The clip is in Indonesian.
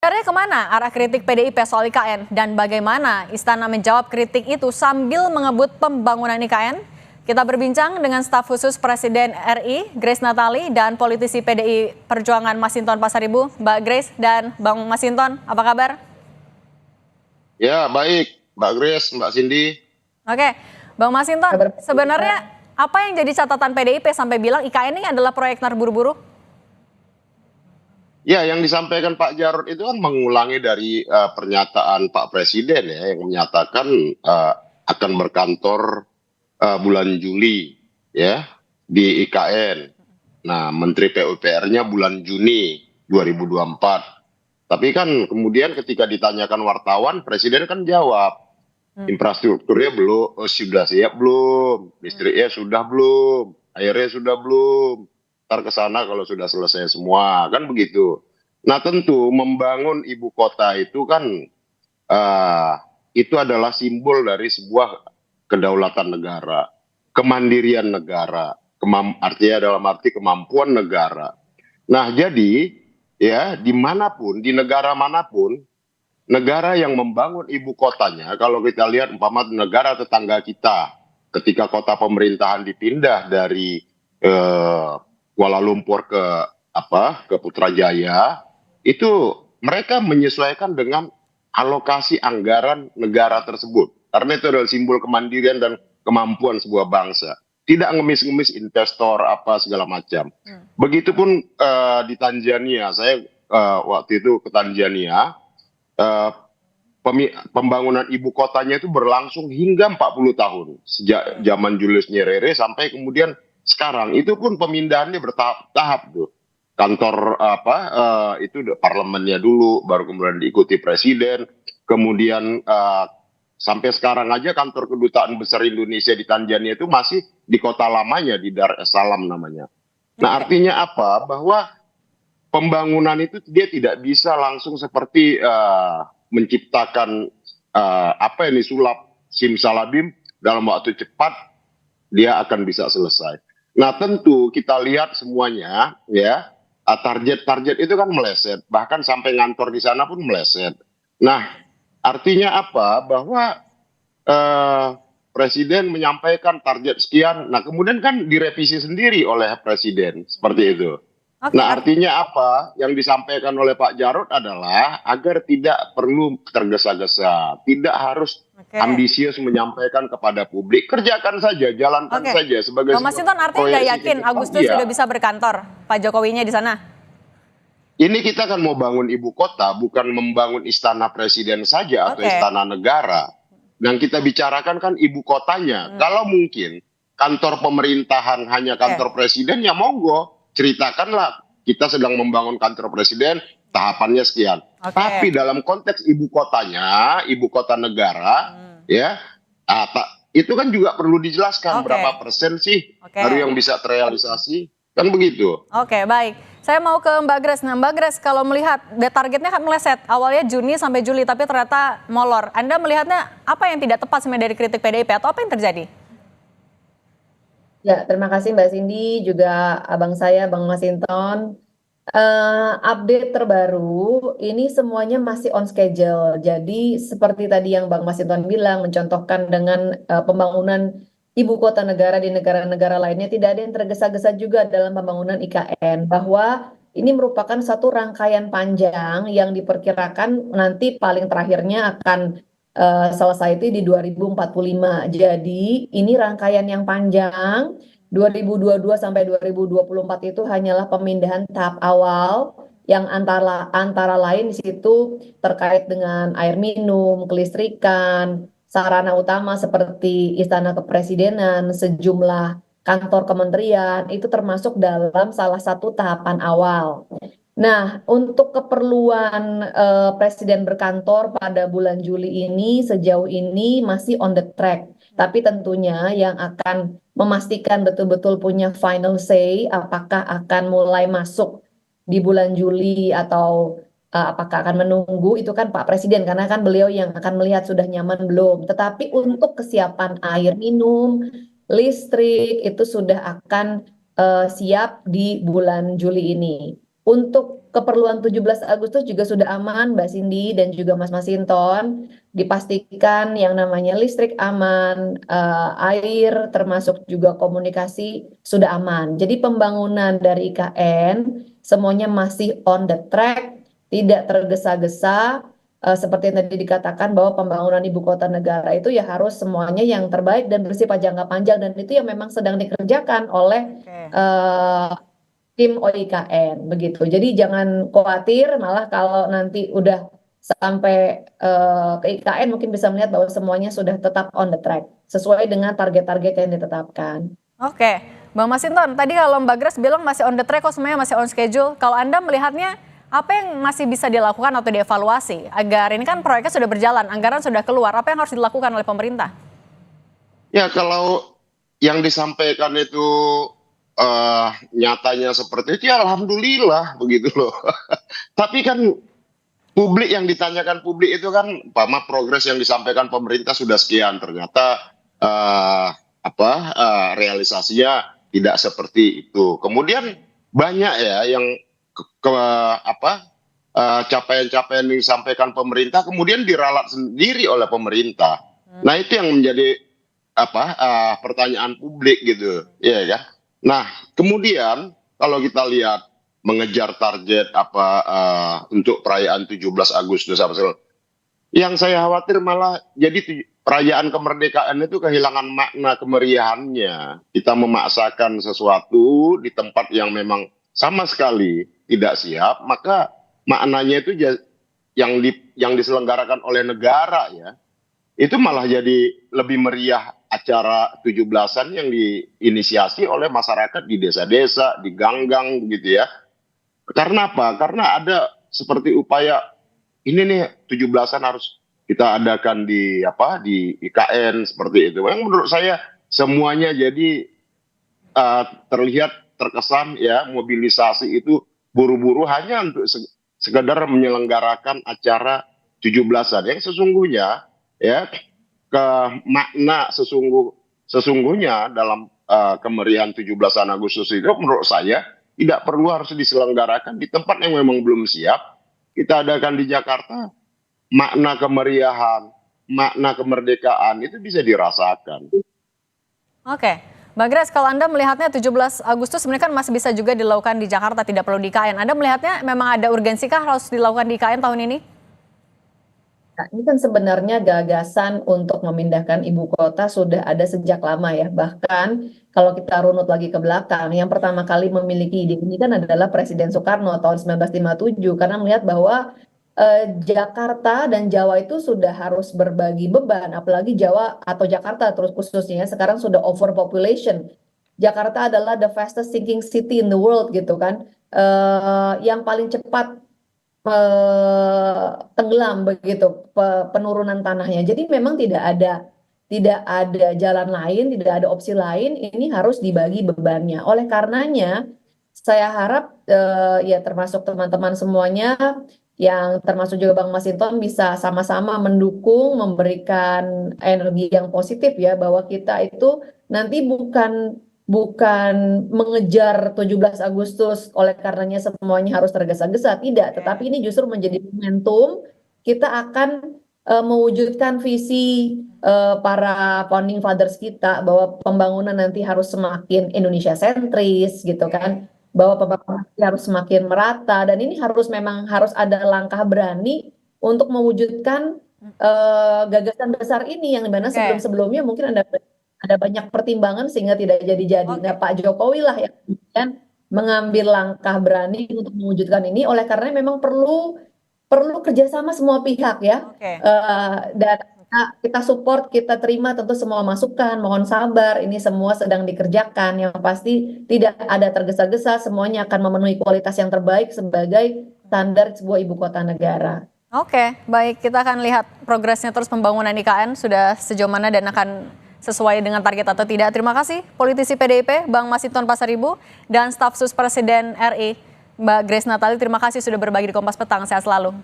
Sebenarnya kemana arah kritik PDIP soal IKN dan bagaimana Istana menjawab kritik itu sambil mengebut pembangunan IKN? Kita berbincang dengan staf khusus Presiden RI, Grace Natali, dan politisi PDI Perjuangan Masinton Pasaribu, Mbak Grace dan Bang Masinton. Apa kabar? Ya, baik, Mbak Grace, Mbak Cindy. Oke, Bang Masinton, sebenarnya apa yang jadi catatan PDIP sampai bilang IKN ini adalah proyek terburu-buru? Ya, yang disampaikan Pak Jarod itu kan mengulangi dari pernyataan Pak Presiden ya, yang menyatakan akan berkantor bulan Juli ya di IKN. Nah, Menteri PUPR-nya bulan Juni 2024. Tapi kan kemudian ketika ditanyakan wartawan, Presiden kan jawab, infrastrukturnya belum, sudah siap belum, listriknya sudah belum, airnya sudah belum, ntar ke sana kalau sudah selesai semua, kan begitu. Nah tentu membangun ibu kota itu kan itu adalah simbol dari sebuah kedaulatan negara, kemandirian negara, artinya dalam arti kemampuan negara. Nah jadi ya dimanapun, di negara manapun, negara yang membangun ibu kotanya, kalau kita lihat umpama negara tetangga kita, ketika kota pemerintahan dipindah dari Kuala Lumpur ke Putrajaya, itu mereka menyesuaikan dengan alokasi anggaran negara tersebut. Karena itu adalah simbol kemandirian dan kemampuan sebuah bangsa. Tidak ngemis-ngemis investor apa segala macam. Begitupun di Tanzania, saya waktu itu ke Tanzania, pembangunan ibu kotanya itu berlangsung hingga 40 tahun. Sejak zaman Julius Nyerere sampai kemudian sekarang. Itu pun pemindahannya bertahap-tahap tuh. Kantor itu parlemennya dulu, baru kemudian diikuti presiden. Kemudian sampai sekarang aja kantor kedutaan besar Indonesia di Tanzania itu masih di kota lamanya, di Dar es Salaam namanya. Nah artinya apa? Bahwa pembangunan itu dia tidak bisa langsung seperti menciptakan apa yang disulap simsalabim dalam waktu cepat dia akan bisa selesai. Nah tentu kita lihat semuanya ya, target-target itu kan meleset, bahkan sampai ngantor di sana pun meleset. Nah artinya apa? Bahwa Presiden menyampaikan target sekian, nah kemudian kan direvisi sendiri oleh Presiden seperti itu. Nah artinya apa? Yang disampaikan oleh Pak Jarod adalah agar tidak perlu tergesa-gesa, tidak harus ambisius menyampaikan kepada publik, kerjakan saja, jalankan saja sebagai Mas Masinton, artinya nggak yakin Agustus sudah bisa berkantor Pak Jokowinya di sana? Ini kita kan mau bangun ibu kota, bukan membangun istana presiden saja atau istana negara. Yang kita bicarakan kan ibu kotanya. Kalau mungkin kantor pemerintahan hanya kantor presiden, ya monggo, ceritakanlah kita sedang membangun kantor presiden, tahapannya sekian. Tapi dalam konteks ibu kotanya, ibu kota negara, ya, itu kan juga perlu dijelaskan berapa persen sih baru yang bisa terrealisasi, kan begitu. Oke, baik. Saya mau ke Mbak Grace. Nah, Mbak Grace, kalau melihat targetnya kan meleset, awalnya Juni sampai Juli, tapi ternyata molor. Anda melihatnya apa yang tidak tepat sebenarnya dari kritik PDIP atau apa yang terjadi? Ya, terima kasih Mbak Cindy, juga abang saya, Bang Masinton. Update terbaru, ini semuanya masih on schedule. Jadi seperti tadi yang Bang Masinton bilang, mencontohkan dengan pembangunan ibu kota negara di negara-negara lainnya, tidak ada yang tergesa-gesa juga dalam pembangunan IKN. Bahwa ini merupakan satu rangkaian panjang yang diperkirakan nanti paling terakhirnya akan selesai itu di 2045. Jadi ini rangkaian yang panjang. 2022 sampai 2024 itu hanyalah pemindahan tahap awal yang antara lain di situ terkait dengan air minum, kelistrikan, sarana utama seperti istana kepresidenan, sejumlah kantor kementerian itu termasuk dalam salah satu tahapan awal. Nah, untuk keperluan Presiden berkantor pada bulan Juli ini sejauh ini masih on the track. Tapi tentunya yang akan memastikan betul-betul punya final say apakah akan mulai masuk di bulan Juli atau apakah akan menunggu itu kan Pak Presiden, karena kan beliau yang akan melihat sudah nyaman belum. Tetapi untuk kesiapan air minum, listrik itu sudah akan siap di bulan Juli ini. Untuk keperluan 17 Agustus juga sudah aman, Mbak Cindy dan juga Mas Masinton. Dipastikan yang namanya listrik aman, air termasuk juga komunikasi sudah aman. Jadi pembangunan dari IKN semuanya masih on the track, tidak tergesa-gesa. Seperti yang tadi dikatakan bahwa pembangunan ibu kota negara itu ya harus semuanya yang terbaik dan bersifat jangka panjang, dan itu yang memang sedang dikerjakan oleh Oke. tim OIKN begitu. Jadi jangan khawatir, malah kalau nanti udah sampai ke IKN mungkin bisa melihat bahwa semuanya sudah tetap on the track sesuai dengan target-target yang ditetapkan. Oke, Bang Masinton, tadi kalau Mbak Grace bilang masih on the track, kok semuanya masih on schedule. Kalau Anda melihatnya, apa yang masih bisa dilakukan atau dievaluasi agar ini kan proyeknya sudah berjalan, anggaran sudah keluar, apa yang harus dilakukan oleh pemerintah? Ya kalau yang disampaikan itu nyatanya seperti itu, ya alhamdulillah begitu loh. Tapi kan publik, yang ditanyakan publik itu kan, Pama progres yang disampaikan pemerintah sudah sekian, ternyata realisasinya tidak seperti itu. Kemudian banyak ya yang capaian-capaian yang disampaikan pemerintah kemudian diralat sendiri oleh pemerintah. Nah itu yang menjadi pertanyaan publik gitu, ya kan? Nah kemudian kalau kita lihat mengejar target untuk perayaan 17 Agustus yang saya khawatir malah jadi perayaan kemerdekaan itu kehilangan makna kemeriahannya. Kita memaksakan sesuatu di tempat yang memang sama sekali tidak siap, maka maknanya itu yang diselenggarakan oleh negara ya, itu malah jadi lebih meriah acara 17-an yang diinisiasi oleh masyarakat di desa-desa, di gang-gang begitu ya. Karena apa? Karena ada seperti upaya ini nih 17-an harus kita adakan di IKN seperti itu. Yang menurut saya semuanya jadi terlihat terkesan ya mobilisasi itu buru-buru hanya untuk sekedar menyelenggarakan acara 17-an yang sesungguhnya ya makna sesungguhnya dalam kemeriahan 17-an Agustus itu menurut saya tidak perlu harus diselenggarakan di tempat yang memang belum siap. Kita adakan di Jakarta, makna kemeriahan, makna kemerdekaan itu bisa dirasakan. Oke, Mbak Grace, kalau Anda melihatnya 17 Agustus sebenarnya kan masih bisa juga dilakukan di Jakarta, tidak perlu di IKN. Anda melihatnya memang ada urgensikah harus dilakukan di IKN tahun ini? Nah, ini kan sebenarnya gagasan untuk memindahkan ibu kota sudah ada sejak lama ya. Bahkan kalau kita runut lagi ke belakang, yang pertama kali memiliki ide ini kan adalah Presiden Soekarno tahun 1957, karena melihat bahwa Jakarta dan Jawa itu sudah harus berbagi beban, apalagi Jawa atau Jakarta terus khususnya sekarang sudah overpopulation. Jakarta adalah the fastest sinking city in the world gitu kan, yang paling cepat tenggelam begitu penurunan tanahnya. Jadi memang tidak ada jalan lain, tidak ada opsi lain. Ini harus dibagi bebannya. Oleh karenanya, saya harap ya termasuk teman-teman semuanya, yang termasuk juga Bang Masinton bisa sama-sama mendukung, memberikan energi yang positif ya, bahwa kita itu nanti bukan mengejar 17 Agustus oleh karenanya semuanya harus tergesa-gesa, tidak, tetapi ini justru menjadi momentum kita akan mewujudkan visi para founding fathers kita, bahwa pembangunan nanti harus semakin Indonesia sentris gitu kan, bahwa pembangunan harus semakin merata, dan ini memang harus ada langkah berani untuk mewujudkan gagasan besar ini, yang dimana sebelum-sebelumnya mungkin ada banyak pertimbangan sehingga tidak jadi. Nah, Pak Jokowi lah yang kemudian mengambil langkah berani untuk mewujudkan ini, oleh karena memang perlu kerjasama semua pihak ya. Dan kita support, kita terima tentu semua masukan, mohon sabar, ini semua sedang dikerjakan. Yang pasti tidak ada tergesa-gesa, semuanya akan memenuhi kualitas yang terbaik sebagai standar sebuah ibu kota negara. Oke, baik, kita akan lihat progresnya terus pembangunan IKN sudah sejauh mana dan akan sesuai dengan target atau tidak. Terima kasih politisi PDIP Bang Masinton Pasaribu dan staf sus Presiden RI Mbak Grace Natali. Terima kasih sudah berbagi di Kompas Petang. Sehat selalu.